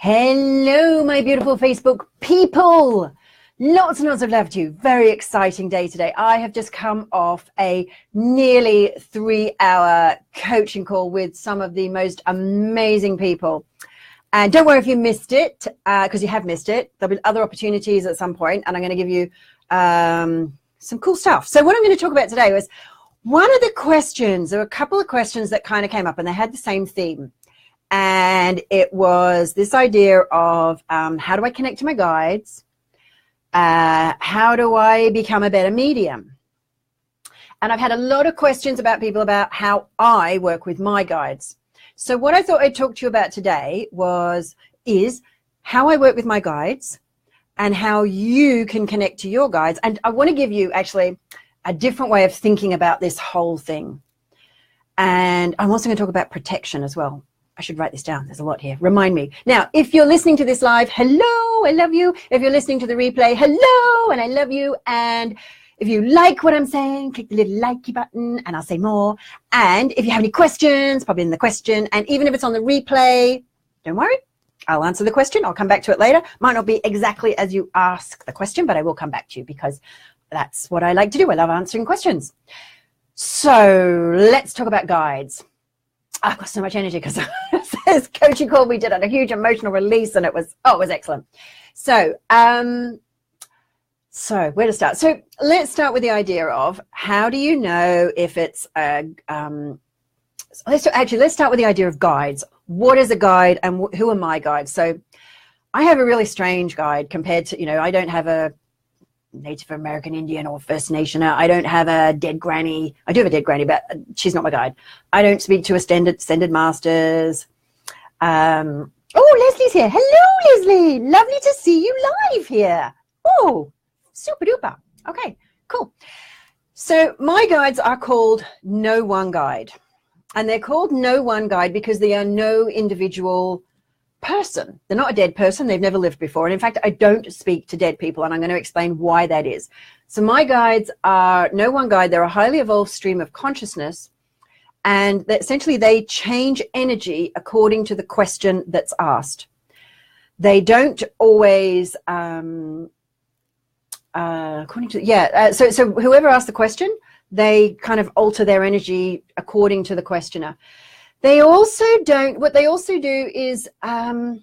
Hello, my beautiful Facebook people. Lots and lots of love to you. Very exciting day today. I have just come off a nearly 3-hour coaching call with some of the most amazing people. And don't worry if you missed it, because you have missed it. There'll be other opportunities at some point, and I'm going to give you some cool stuff. So what I'm going to talk about today was one of the questions. There were a couple of questions that kind of came up, and they had the same theme. And it was this idea of how do I connect to my guides? How do I become a better medium? And I've had a lot of questions about people about how I work with my guides. So what I thought I'd talk to you about today is how I work with my guides and how you can connect to your guides. And I want to give you actually a different way of thinking about this whole thing. And I'm also going to talk about protection as well. I should write this down. There's a lot here. Remind me. Now, if you're listening to this live, hello, I love you. If you're listening to the replay, hello, and I love you. And if you like what I'm saying, click the little likey button and I'll say more. And if you have any questions, pop in the question. And even if it's on the replay, don't worry. I'll answer the question. I'll come back to it later. Might not be exactly as you ask the question, but I will come back to you because that's what I like to do. I love answering questions. So let's talk about guides. I've got so much energy because this coaching call we did on a huge emotional release, and it was excellent. So where to start? So let's start with the idea of how do you know if it's let's start with the idea of guides. What is a guide and who are my guides? So I have a really strange guide compared to, I don't have a Native American Indian or First Nationer. I don't have a dead granny. I do have a dead granny, but she's not my guide. I don't speak to ascended masters. Oh, Leslie's here. Hello, Leslie. Lovely to see you live here. Oh, super duper. Okay, cool. So my guides are called No One Guide. And they're called No One Guide because they are no individual person. They're not a dead person. They've never lived before. And in fact, I don't speak to dead people, and I'm going to explain why that is. So my guides are no one guide. They're a highly evolved stream of consciousness, and essentially they change energy according to the question that's asked. They don't always so whoever asked the question, they kind of alter their energy according to the questioner. They also don't, what they also do is, I'm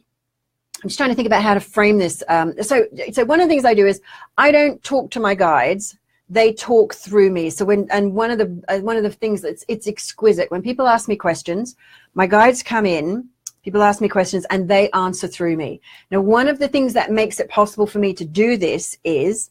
just trying to think about how to frame this. So one of the things I do is I don't talk to my guides, they talk through me. So one of the things it's exquisite. When people ask me questions, my guides come in, people ask me questions and they answer through me. Now, one of the things that makes it possible for me to do this is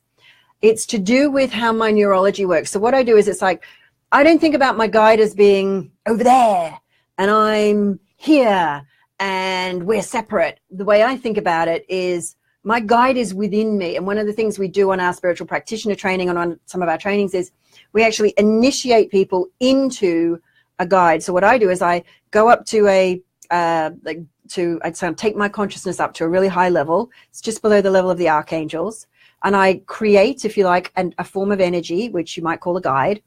it's to do with how my neurology works. So what I do is it's like, I don't think about my guide as being over there and I'm here and we're separate. The way I think about it is my guide is within me. And one of the things we do on our spiritual practitioner training and on some of our trainings is we actually initiate people into a guide. So what I do is I go up to I take my consciousness up to a really high level. It's just below the level of the archangels. And I create, if you like, a form of energy, which you might call a guide.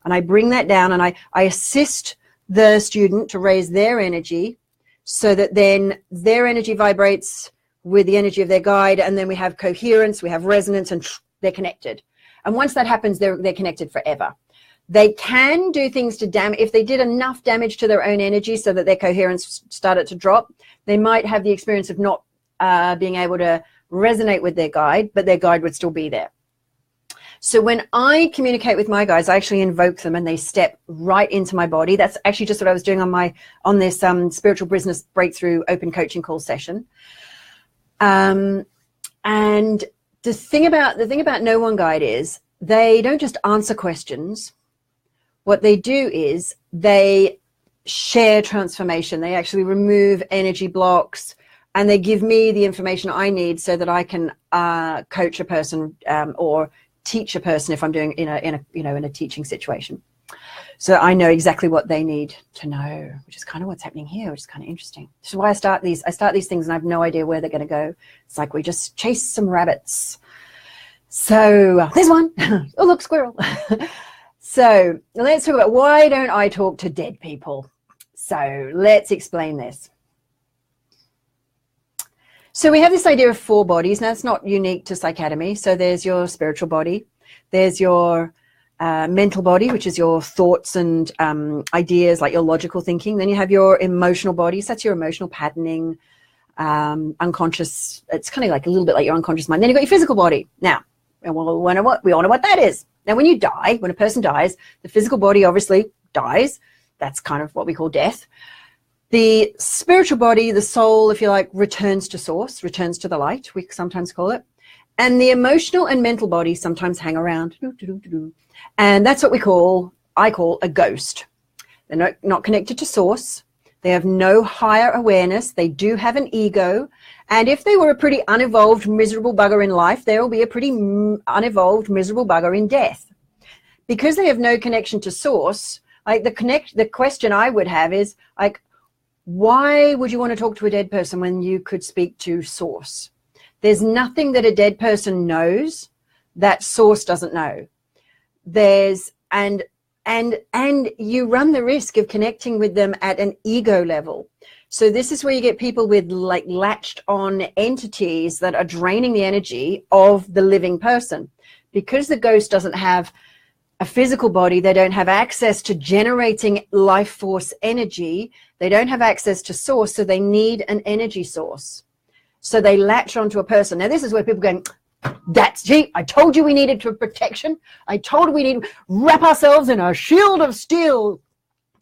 And I bring that down and I assist the student to raise their energy so that then their energy vibrates with the energy of their guide, and then we have coherence, we have resonance, and they're connected. And once that happens, they're connected forever. They can do things to damage. If they did enough damage to their own energy so that their coherence started to drop, they might have the experience of not being able to resonate with their guide, but their guide would still be there. So when I communicate with my guides, I actually invoke them and they step right into my body. That's actually just what I was doing on this spiritual business breakthrough open coaching call session. And the thing about No One Guide is they don't just answer questions. What they do is they share transformation. They actually remove energy blocks and they give me the information I need so that I can coach a person or teach a person if I'm doing in a teaching situation. So I know exactly what they need to know, which is kind of what's happening here, which is kind of interesting. This is why I start these things and I have no idea where they're going to go. It's like we just chase some rabbits. So there's one. Oh, look, squirrel. So let's talk about why don't I talk to dead people? So let's explain this. So we have this idea of 4 bodies. Now, it's not unique to Psychacademy. So there's your spiritual body. There's your mental body, which is your thoughts and ideas, like your logical thinking. Then you have your emotional body. So that's your emotional patterning, unconscious. It's kind of like a little bit like your unconscious mind. Then you've got your physical body. Now, we all know what that is. Now, when you die, when a person dies, the physical body obviously dies. That's kind of what we call death. The spiritual body, the soul, if you like, returns to source, returns to the light, we sometimes call it. And the emotional and mental body sometimes hang around. And that's what I call a ghost. They're not connected to source. They have no higher awareness. They do have an ego. And if they were a pretty unevolved, miserable bugger in life, they will be a pretty unevolved, miserable bugger in death. Because they have no connection to source, like the question I would have is, like, why would you want to talk to a dead person when you could speak to source? There's nothing that a dead person knows that source doesn't know. And you run the risk of connecting with them at an ego level. So this is where you get people with like latched on entities that are draining the energy of the living person. Because the ghost doesn't have a physical body, they don't have access to generating life force energy. They don't have access to source, so they need an energy source. So they latch onto a person. Now, this is where people go, gee, I told you we needed protection. I told you we need to wrap ourselves in a shield of steel.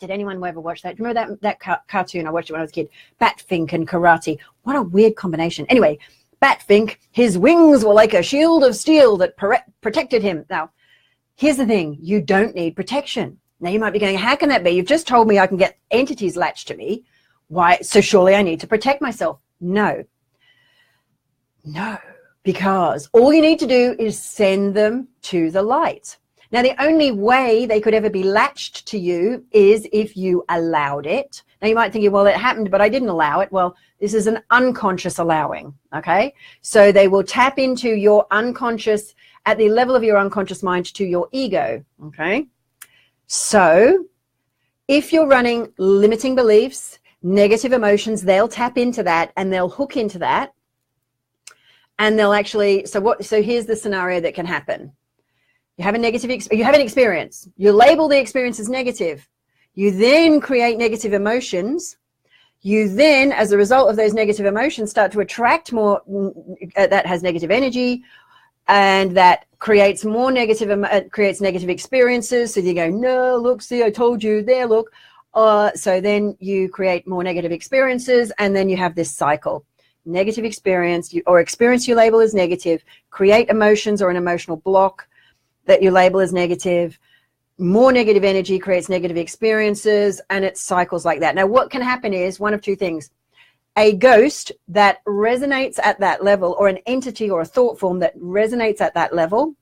Did anyone ever watch that? Do you remember that cartoon? I watched it when I was a kid. Batfink and karate. What a weird combination. Anyway, Batfink, his wings were like a shield of steel that protected him. Now, here's the thing. You don't need protection. Now, you might be going, how can that be? You've just told me I can get entities latched to me. Why? So surely I need to protect myself. No, because all you need to do is send them to the light. Now, the only way they could ever be latched to you is if you allowed it. Now, you might think, well, it happened, but I didn't allow it. Well, this is an unconscious allowing, okay? So they will tap into your unconscious, at the level of your unconscious mind, to your ego, okay? So if you're running limiting beliefs, negative emotions, they'll tap into that and they'll hook into that. And they'll actually, so here's the scenario that can happen. You have an experience. You label the experience as negative. You then create negative emotions. You then, as a result of those negative emotions, start to attract more that has negative energy, and that creates more creates negative experiences. So you go, no, look, see, I told you, there, look. So then you create more negative experiences, and then you have this cycle. Negative experience or experience you label as negative, create emotions or an emotional block that you label as negative. More negative energy creates negative experiences, and it cycles like that. Now, what can happen is one of two things. A ghost that resonates at that level, or an entity or a thought form that resonates at that level,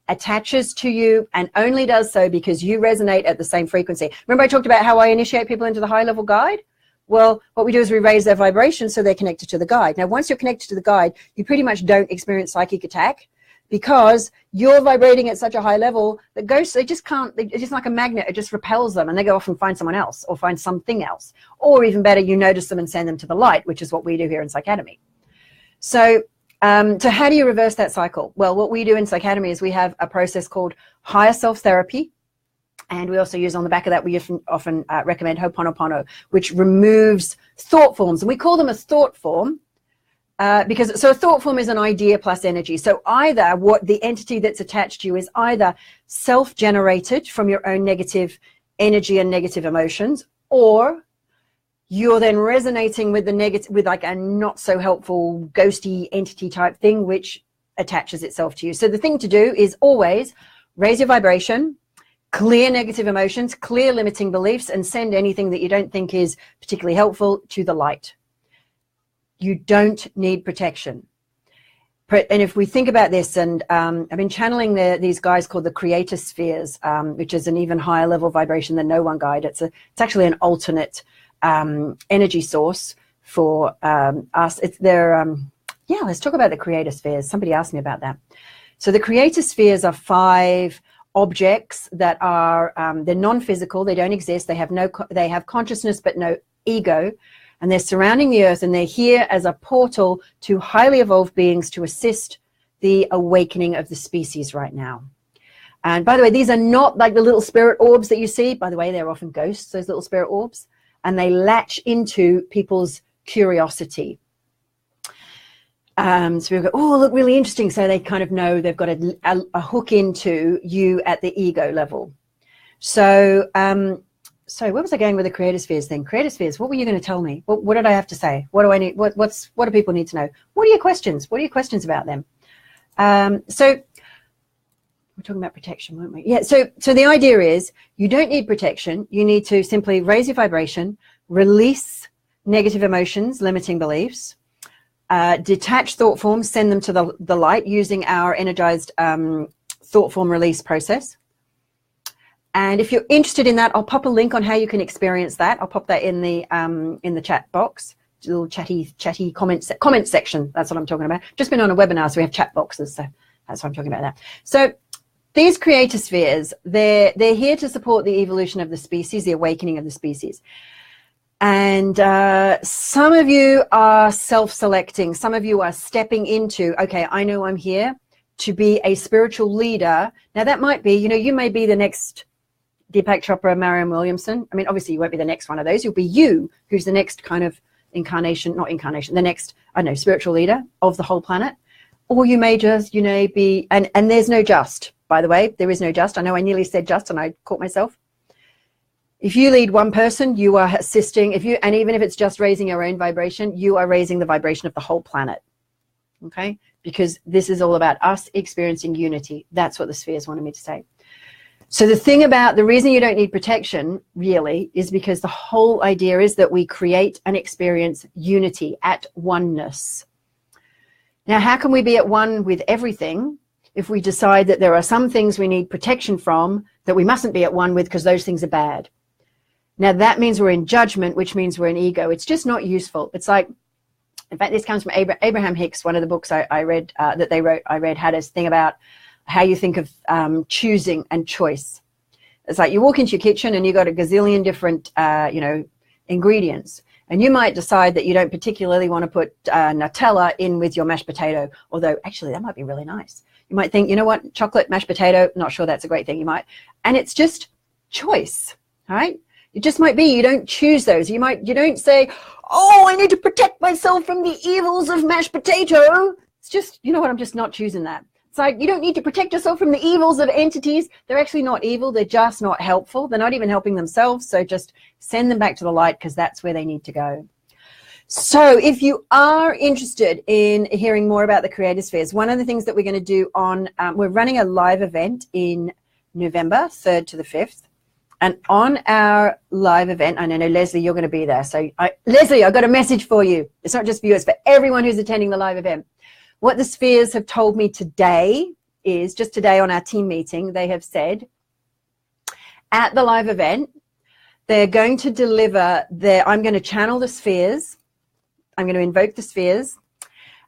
attaches to you, and only does so because you resonate at the same frequency. Remember I talked about how I initiate people into the high level guide? Well, what we do is we raise their vibration so they're connected to the guide. Now, once you're connected to the guide, you pretty much don't experience psychic attack because you're vibrating at such a high level that ghosts, they just can't, it's just like a magnet. It just repels them and they go off and find someone else or find something else. Or even better, you notice them and send them to the light, which is what we do here in Psychacademy. So how do you reverse that cycle? Well, what we do in Psychacademy is we have a process called higher self therapy. And we also use on the back of that, we often recommend Ho'oponopono, which removes thought forms. And we call them a thought form because a thought form is an idea plus energy. So either what the entity that's attached to you is either self-generated from your own negative energy and negative emotions, or you're then resonating with the negative, with like a not so helpful ghosty entity type thing, which attaches itself to you. So the thing to do is always raise your vibration, clear negative emotions, clear limiting beliefs, and send anything that you don't think is particularly helpful to the light. You don't need protection. And if we think about this, and I've been channeling these guys called the creator spheres, which is an even higher level vibration than no one guide. It's actually an alternate energy source for us. Let's talk about the creator spheres. Somebody asked me about that. So the creator spheres are 5 objects that are they're non-physical, they don't exist, they have consciousness but no ego. And they're surrounding the earth, and they're here as a portal to highly evolved beings to assist the awakening of the species right now. And by the way, these are not like the little spirit orbs that you see. By the way, they're often ghosts, those little spirit orbs. And they latch into people's curiosity. So we go, oh, look, really interesting. So they kind of know they've got a hook into you at the ego level. So, so where was I going with the creator spheres thing? Creator spheres, what were you going to tell me? What did I have to say? What do I need? What do people need to know? What are your questions? What are your questions about them? So we're talking about protection, weren't we? Yeah. So the idea is you don't need protection. You need to simply raise your vibration, release negative emotions, limiting beliefs, detach thought forms, send them to the light using our energized thought form release process. And if you're interested in that, I'll pop a link on how you can experience that. I'll pop that in the chat box, little chatty comment section. That's what I'm talking about. Just been on a webinar, so we have chat boxes. So that's what I'm talking about that. So these creator spheres, they're here to support the evolution of the species, the awakening of the species. And some of you are self-selecting. Some of you are stepping into, okay, I know I'm here to be a spiritual leader. Now that might be, you may be the next Deepak Chopra, Marianne Williamson. I mean, obviously you won't be the next one of those. You'll be you, who's the next kind of the next, I don't know, spiritual leader of the whole planet. Or you may just, be, and there's no just, by the way, there is no just. I know I nearly said just and I caught myself. If you lead one person, you are assisting, and even if it's just raising your own vibration, you are raising the vibration of the whole planet. Okay? Because this is all about us experiencing unity. That's what the spheres wanted me to say. So the reason you don't need protection really is because the whole idea is that we create and experience unity at oneness. Now, how can we be at one with everything if we decide that there are some things we need protection from that we mustn't be at one with because those things are bad? Now, that means we're in judgment, which means we're in ego. It's just not useful. It's like, in fact, this comes from Abraham Hicks, one of the books I read that they wrote. I read had this thing about how you think of choosing and choice. It's like you walk into your kitchen and you got a gazillion different, ingredients. And you might decide that you don't particularly want to put Nutella in with your mashed potato, although actually that might be really nice. You might think, you know what, chocolate, mashed potato, not sure that's a great thing. You might. And it's just choice, all right? It just might be you don't choose those. You don't say, oh, I need to protect myself from the evils of mashed potato. It's just, you know what, I'm just not choosing that. It's like you don't need to protect yourself from the evils of entities. They're actually not evil. They're just not helpful. They're not even helping themselves. So just send them back to the light because that's where they need to go. So if you are interested in hearing more about the creator spheres, one of the things that we're going to do we're running a live event in November 3rd to the 5th. And on our live event, I know, Leslie, you're going to be there. So Leslie, I've got a message for you. It's not just for you, it's for everyone who's attending the live event. What the spheres have told me today is, just today on our team meeting, they have said at the live event, they're going to deliver I'm going to channel the spheres. I'm going to invoke the spheres.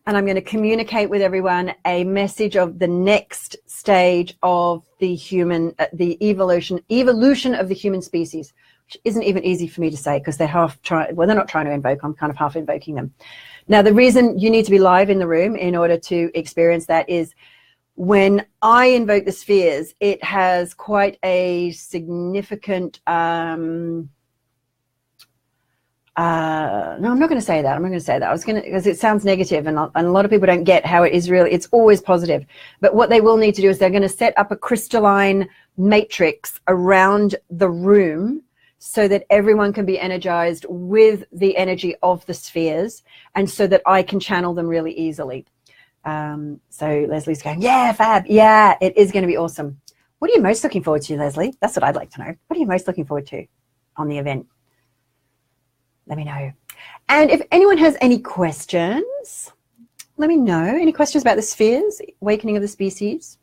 And I'm going to communicate with everyone a message of the next stage of the human, the evolution of the human species, which isn't even easy for me to say because they're they're not trying to invoke, I'm kind of half invoking them. Now, the reason you need to be live in the room in order to experience that is when I invoke the spheres, it has quite a significant, no, I'm not going to say that. I'm not going to say that. Because it sounds negative and a lot of people don't get how it is really. It's always positive. But what they will need to do is they're going to set up a crystalline matrix around the room so that everyone can be energized with the energy of the spheres and so that I can channel them really easily. So Leslie's going, yeah, fab. Yeah, it is going to be awesome. What are you most looking forward to, Leslie? That's what I'd like to know. What are you most looking forward to on the event? Let me know. And if anyone has any questions, let me know. Any questions about the spheres, awakening of the species?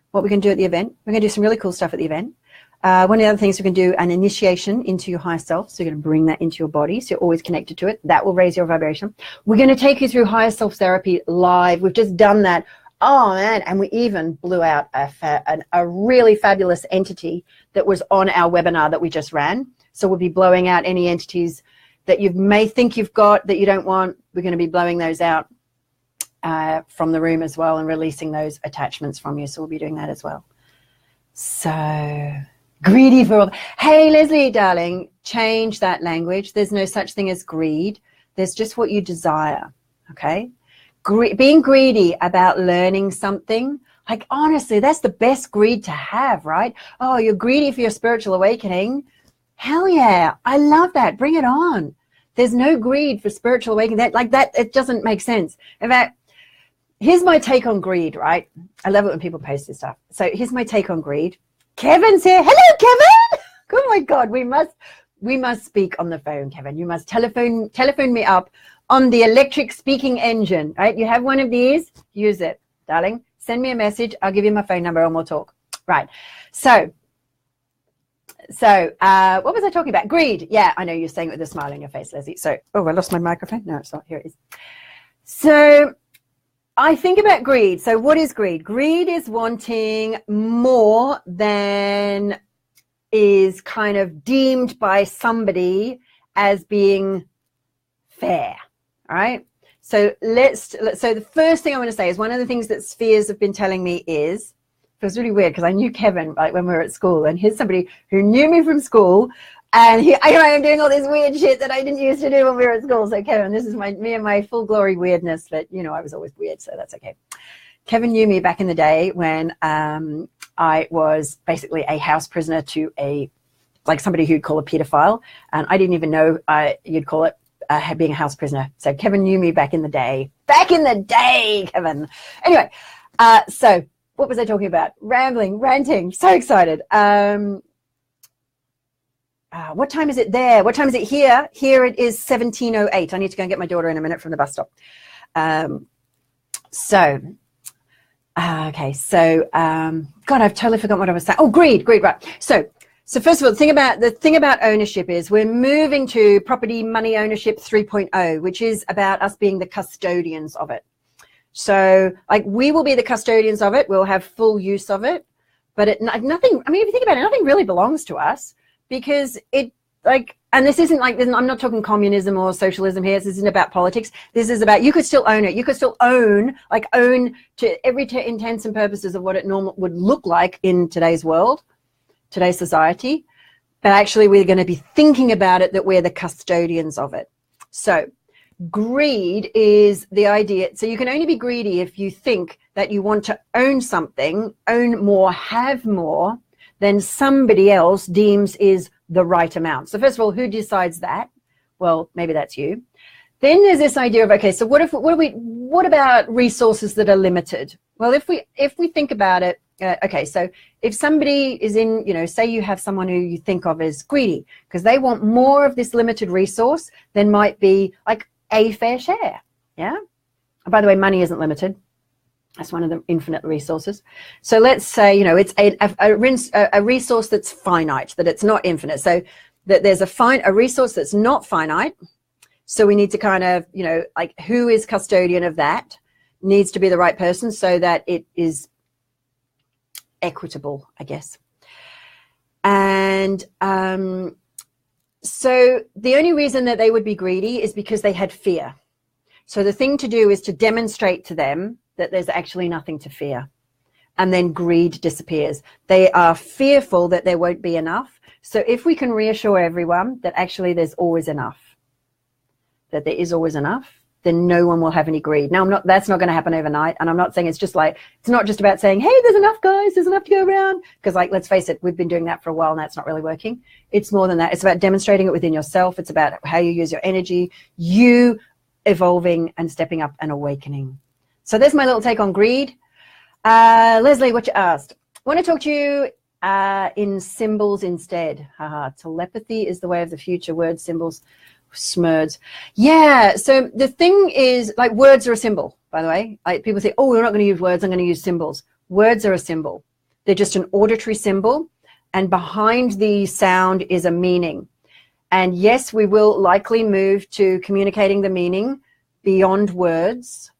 What we're going to do at the event? We're going to do some really cool stuff at the event. One of the other things, we can do an initiation into your higher self. So you're going to bring that into your body. So you're always connected to it. That will raise your vibration. We're going to take you through higher self therapy live. We've just done that. Oh, man. And we even blew out a really fabulous entity that was on our webinar that we just ran. So we'll be blowing out any entities that you may think you've got that you don't want, we're going to be blowing those out from the room as well and releasing those attachments from you. So we'll be doing that as well. So greedy for all. Hey, Leslie, darling, change that language. There's no such thing as greed. There's just what you desire, okay? Being greedy about learning something, like honestly, that's the best greed to have, right? Oh, you're greedy for your spiritual awakening. Hell yeah, I love that. Bring it on. There's no greed for spiritual awakening. That, it doesn't make sense. In fact, here's my take on greed, right? I love it when people post this stuff. So here's my take on greed. Kevin's here. Hello, Kevin. Oh my God, we must speak on the phone, Kevin. You must telephone me up on the electric speaking engine, right? You have one of these, use it, darling. Send me a message. I'll give you my phone number and we'll talk. Right. So what was I talking about? Greed. Yeah, I know you're saying it with a smile on your face, Leslie. So, oh, I lost my microphone. No, it's not. Here it is. So I think about greed. So what is greed? Greed is wanting more than is kind of deemed by somebody as being fair. All right. So so the first thing I want to say is one of the things that spheres have been telling me is, it was really weird because I knew Kevin like when we were at school, and here's somebody who knew me from school, and here I am doing all this weird shit that I didn't used to do when we were at school. So Kevin, this is me and my full glory weirdness, but you know, I was always weird, so that's okay. Kevin knew me back in the day when I was basically a house prisoner to like somebody who'd call a pedophile, and I didn't even know you'd call it being a house prisoner. So Kevin knew me back in the day. Back in the day, Kevin. Anyway, so what was I talking about? Rambling, ranting, so excited. What time is it there? What time is it here? Here it is 17:08. I need to go and get my daughter in a minute from the bus stop. Okay, so God, I've totally forgotten what I was saying. Oh, greed, right. So first of all, the thing about ownership is we're moving to property money ownership 3.0, which is about us being the custodians of it. So like we will be the custodians of it. We'll have full use of it, but nothing, I mean, if you think about it, nothing really belongs to us because it like, and this isn't like, I'm not talking communism or socialism here. This isn't about politics. This is about, you could still own it. You could still own to every intents and purposes of what it normally would look like in today's world, today's society. But actually we're going to be thinking about it that we're the custodians of it. So greed is the idea. So you can only be greedy if you think that you want to own something, own more, have more than somebody else deems is the right amount. So first of all, who decides that? Well, maybe that's you. Then there's this idea of, okay, so what about resources that are limited? Well, if we think about it, okay, so if somebody is in, you know, say you have someone who you think of as greedy because they want more of this limited resource than might be like a fair share. Yeah. And by the way, money isn't limited. That's one of the infinite resources. So let's say, you know, it's a resource that's finite, that it's not infinite. So that there's a resource that's not finite. So we need to kind of, you know, like who is custodian of that needs to be the right person so that it is equitable, I guess. And so the only reason that they would be greedy is because they had fear. So the thing to do is to demonstrate to them that there's actually nothing to fear. And then greed disappears. They are fearful that there won't be enough. So if we can reassure everyone that actually there's always enough, that there is always enough, then no one will have any greed. Now, that's not going to happen overnight. And I'm not saying it's not just about saying, hey, there's enough, guys, there's enough to go around. Because like, let's face it, we've been doing that for a while and that's not really working. It's more than that. It's about demonstrating it within yourself. It's about how you use your energy, you evolving and stepping up and awakening. So there's my little take on greed. Leslie, what you asked. I want to talk to you in symbols instead. Telepathy is the way of the future. Words, symbols, smurds. Yeah, so the thing is, like, words are a symbol, by the way. Like, people say, oh, we're not going to use words, I'm going to use symbols. Words are a symbol. They're just an auditory symbol, and behind the sound is a meaning. And yes, we will likely move to communicating the meaning beyond words,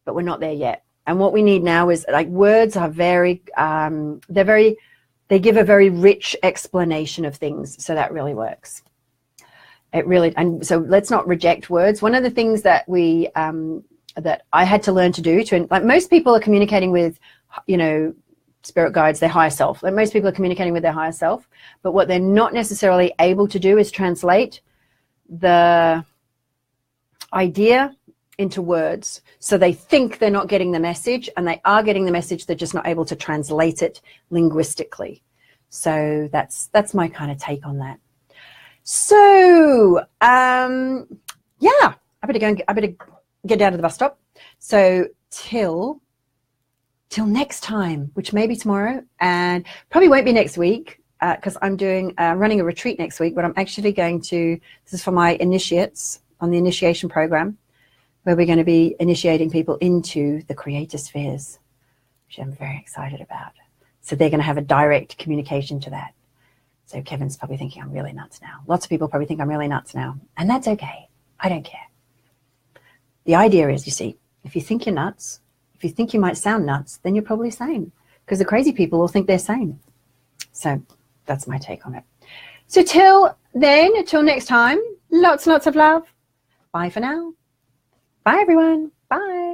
but we're not there yet. And what we need now is, like, words are very, they give a very rich explanation of things. So that really works. It really, and so let's not reject words. One of the things that we, that I had to learn to do, like most people are communicating with, you know, spirit guides, their higher self. Like most people are communicating with their higher self, but what they're not necessarily able to do is translate the idea into words. So they think they're not getting the message, and they are getting the message, they're just not able to translate it linguistically. So that's my kind of take on that. So yeah, I better get down to the bus stop. So till next time, which may be tomorrow, and probably won't be next week, because I'm running a retreat next week, but I'm actually going to, this is for my initiates on the initiation program, where we're going to be initiating people into the creator spheres, which I'm very excited about. So they're going to have a direct communication to that. So Kevin's probably thinking I'm really nuts now. Lots of people probably think I'm really nuts now, and that's okay. I don't care. The idea is, you see, if you think you're nuts, if you think you might sound nuts, then you're probably sane, because the crazy people will think they're sane. So that's my take on it. So till next time, lots of love. Bye for now. Bye, everyone. Bye.